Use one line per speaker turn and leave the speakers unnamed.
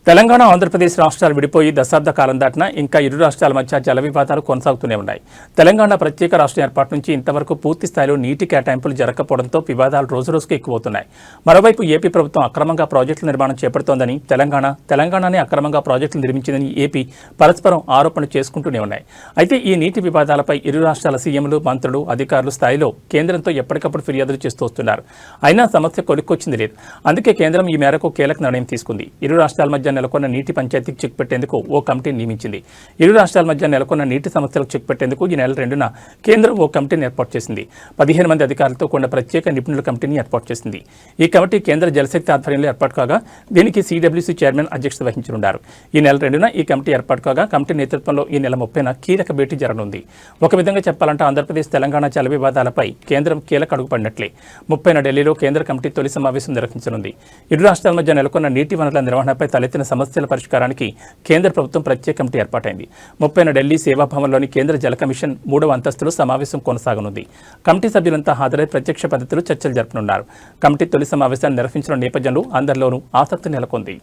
తెలంగాణ ఆంధ్రప్రదేశ్ రాష్ట్రాలు విడిపోయి దశాబ్ద కాలం దాటినా ఇంకా ఇరు రాష్ట్రాల మధ్య జల వివాదాలు కొనసాగుతూనే ఉన్నాయి. తెలంగాణ ప్రత్యేక రాష్ట్ర ఏర్పాటు నుంచి ఇంతవరకు పూర్తి స్థాయిలో నీటి కేటాయింపులు జరగకపోవడంతో వివాదాలు రోజురోజుకు ఎక్కువవుతున్నాయి. మరోవైపు ఏపీ ప్రభుత్వం అక్రమంగా ప్రాజెక్టుల నిర్మాణం చేపడుతోందని తెలంగాణనే అక్రమంగా ప్రాజెక్టులు నిర్మించిందని ఏపీ పరస్పరం ఆరోపణలు చేసుకుంటూనే ఉన్నాయి. అయితే ఈ నీటి వివాదాలపై ఇరు రాష్ట్రాల సీఎంలు, మంత్రులు, అధికారులు స్థాయిలో కేంద్రంతో ఎప్పటికప్పుడు ఫిర్యాదులు చేస్తూ వస్తున్నారు. అయినా సమస్య కొలిక్కొచ్చింది లేదు. అందుకే కేంద్రం ఈ మేరకు కీలక నిర్ణయం తీసుకుంది. ఇరు రాష్ట్రాల మధ్య నెలకొన్న నీటి పంచాయతీకి చెక్ పెట్టేందుకు ఓ కమిటీని నియమించింది. ఇరు రాష్ట్రాల మధ్య నెలకొన్న నీటి సమస్యలకు చెక్ పెట్టేందుకు ఈ నెల 2న కేంద్రం ఓ కమిటీని ఏర్పాటు చేసింది. 15 మంది అధికారులతో కూడిన ప్రత్యేక నిపుణుల కమిటీని ఏర్పాటు చేసింది. ఈ కమిటీ కేంద్ర జలశక్తి ఆధ్వర్యంలో ఏర్పాటు కాగా దీనికి సిడబ్ల్యూసీ చైర్మన్ అధ్యక్షత వహించనున్నారు. ఈ నెల 2న ఈ కమిటీ ఏర్పాటు కాగా కమిటీ నేతృత్వంలో ఈ నెల 30న కీలక భేటీ జరగనుంది. ఒక విధంగా చెప్పాలంటే ఆంధ్రప్రదేశ్ తెలంగాణ జల వివాదాలపై కేంద్రం కీలక అడుగు పడినట్లే. 30న ఢిల్లీలో కేంద్ర కమిటీ తొలి సమావేశం నిర్వహించనుంది. ఇరు రాష్ట్రాల మధ్య నెలకొన్న నీటి వనరుల నిర్వహణపై తలెత్తిన సమస్యల పరిష్కారానికి కేంద్ర ప్రభుత్వం ప్రత్యేక కమిటీ ఏర్పాటైంది. 30న ఢిల్లీ సేవాభవన్లోని కేంద్ర జల కమిషన్ 3వ అంతస్తులో సమావేశం కొనసాగనుంది. కమిటీ సభ్యులంతా హాజరై ప్రత్యక్ష పద్ధతిలో చర్చలు జరపనున్నారు. కమిటీ తొలి సమావేశాన్ని నిర్వహించిన నేపథ్యంలో అందరిలోనూ ఆసక్తి నెలకొంది.